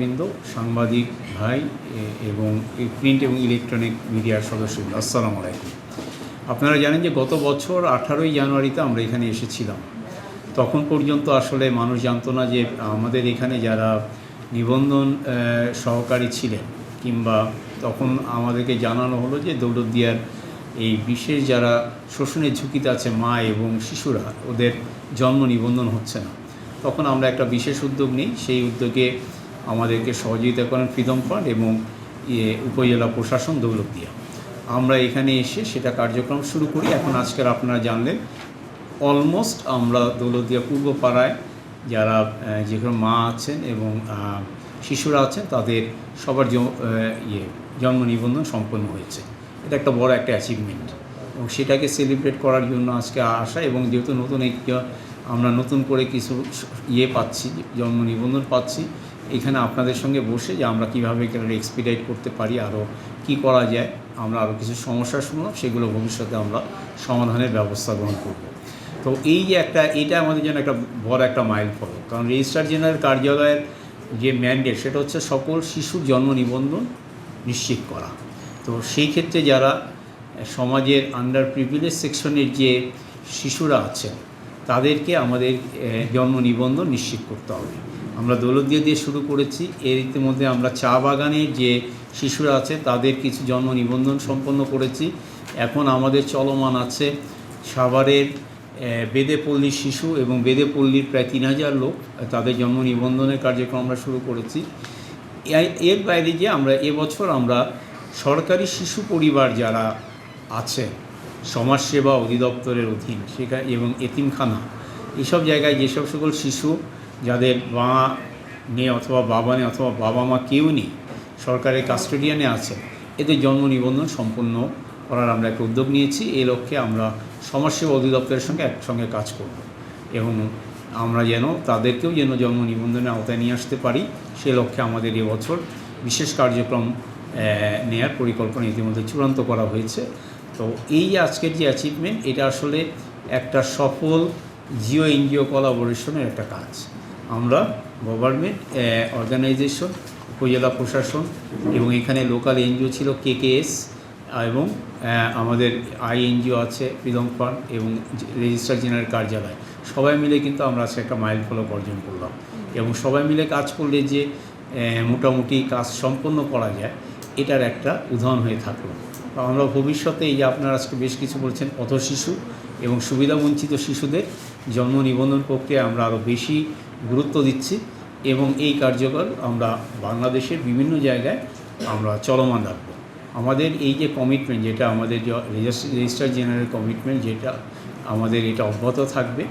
বৃন্দ, সাংবাদিক ভাই এবং প্রিন্ট এবং ইলেকট্রনিক মিডিয়ার সদস্যবৃন্দ, আসসালামু আলাইকুম। আপনারা জানেন যে গত বছর 18ই জানুয়ারিতে আমরা এখানে এসেছিলাম। তখন পর্যন্ত আসলে মানুষ জানতো না যে আমাদের এখানে যারা নিবন্ধন সহকারী ছিলেন, কিংবা তখন আমাদেরকে জানানো হলো যে দৌলতদিয়ার এই বিশেষ যারা শোষণের ঝুঁকিতে আছে মা এবং শিশুরা, ওদের জন্ম নিবন্ধন হচ্ছে না। তখন আমরা একটা বিশেষ উদ্যোগ নিই। সেই উদ্যোগে আমাদেরকে সহযোগিতা করেন ফ্রিডম ফান্ড এবং উপজেলা প্রশাসন দৌলতদিয়া। আমরা এখানে এসে সেটা কার্যক্রম শুরু করি। এখন আজকের আপনারা জানলেন অলমোস্ট আমরা দৌলতদিয়া পূর্ব পাড়ায় যারা যেখানে মা আছেন এবং শিশুরা আছেন তাদের সবার জন্ম নিবন্ধন সম্পন্ন হয়েছে। এটা একটা বড় একটা অ্যাচিভমেন্ট এবং সেটাকে সেলিব্রেট করার জন্য আজকে আসা। এবং যেহেতু আমরা নতুন করে কিছু পাচ্ছি, জন্ম নিবন্ধন পাচ্ছি, এখানে আপনাদের সঙ্গে বসে যে আমরা কীভাবে এখানে এক্সপিডাইট করতে পারি, আরও কি করা যায়, আমরা আরও কিছু সমস্যা শুনলাম, সেগুলো ভবিষ্যতে আমরা সমাধানের ব্যবস্থা গ্রহণ করব। তো এই যে এটা আমাদের জন্য একটা বড় একটা মাইল ফলক, কারণ রেজিস্ট্রার জেনারেল কার্যালয়ের যে ম্যান্ডেট সেটা হচ্ছে সকল শিশুর জন্ম নিবন্ধন নিশ্চিত করা। তো সেই ক্ষেত্রে যারা সমাজের আন্ডার প্রিভিলেজ সেকশনের যে শিশুরা আছেন তাদেরকে আমাদের জন্ম নিবন্ধন নিশ্চিত করতে হবে। আমরা দৌলতদিয়া দিয়ে শুরু করেছি। এর ইতিমধ্যে আমরা চা বাগানের যে শিশুরা আছে তাদের কিছু জন্ম নিবন্ধন সম্পন্ন করেছি। এখন আমাদের চলমান আছে সাভারের বেদেপল্লীর শিশু এবং বেদেপল্লীর প্রায় 3000 লোক, তাদের জন্ম নিবন্ধনের কার্যক্রম আমরা শুরু করেছি। এর বাইরে যে এবছর আমরা সরকারি শিশু পরিবার যারা আছে সমাজসেবা অধিদপ্তরের অধীন সেখানে এবং এতিমখানা, এইসব জায়গায় যেসব সকল শিশু যাদের মা নেই অথবা বাবা নেই অথবা বাবা মা কেউ নেই, সরকারের কাস্টোডিয়ানে আছে, এদের জন্ম নিবন্ধন সম্পন্ন করার আমরা একটা উদ্যোগ নিয়েছি। এই লক্ষ্যে আমরা সমাজসেবা অধিদপ্তরের সঙ্গে একসঙ্গে কাজ করব এবং আমরা তাদেরকেও জন্ম নিবন্ধনের আওতায় নিয়ে আসতে পারি, সে লক্ষ্যে আমাদের এবছর বিশেষ কার্যক্রম নেয়ার পরিকল্পনা ইতিমধ্যে চূড়ান্ত করা হয়েছে। তো এই যে আজকের যে অ্যাচিভমেন্ট, এটা আসলে একটা সফল জিও এনজিও কোলাবোরেশনের একটা কাজ। আমরা গভর্নমেন্ট অর্গানাইজেশন, উপজেলা প্রশাসন এবং এখানে লোকাল এনজিও ছিল কেকেএস এবং আমাদের এনজিও আছে ফ্রিডম ফান্ড এবং রেজিস্ট্রার জেনারেল কার্যালয়, সবাই মিলে কিন্তু আমরা আজকে একটা মাইল ফলক অর্জন করলাম। এবং সবাই মিলে কাজ করলে যে মোটামুটি কাজ সম্পন্ন করা যায়, এটার একটা উদাহরণ হয়ে থাকলো। আমরা ভবিষ্যতে এই যে আপনারা আজকে বেশ কিছু বলছেন পথ শিশু এবং সুবিধাবঞ্চিত শিশুদের জন্ম নিবন্ধন প্রক্রিয়া আমরা আরও বেশি গুরুত্ব দিচ্ছি এবং এই কার্যকর আমরা বাংলাদেশের বিভিন্ন জায়গায় আমরা চলমান রাখব। আমাদের এই যে কমিটমেন্ট, যেটা আমাদের রেজিস্ট্রার জেনারেল কমিটমেন্ট, যেটা আমাদের এটা অব্যাহত থাকবে।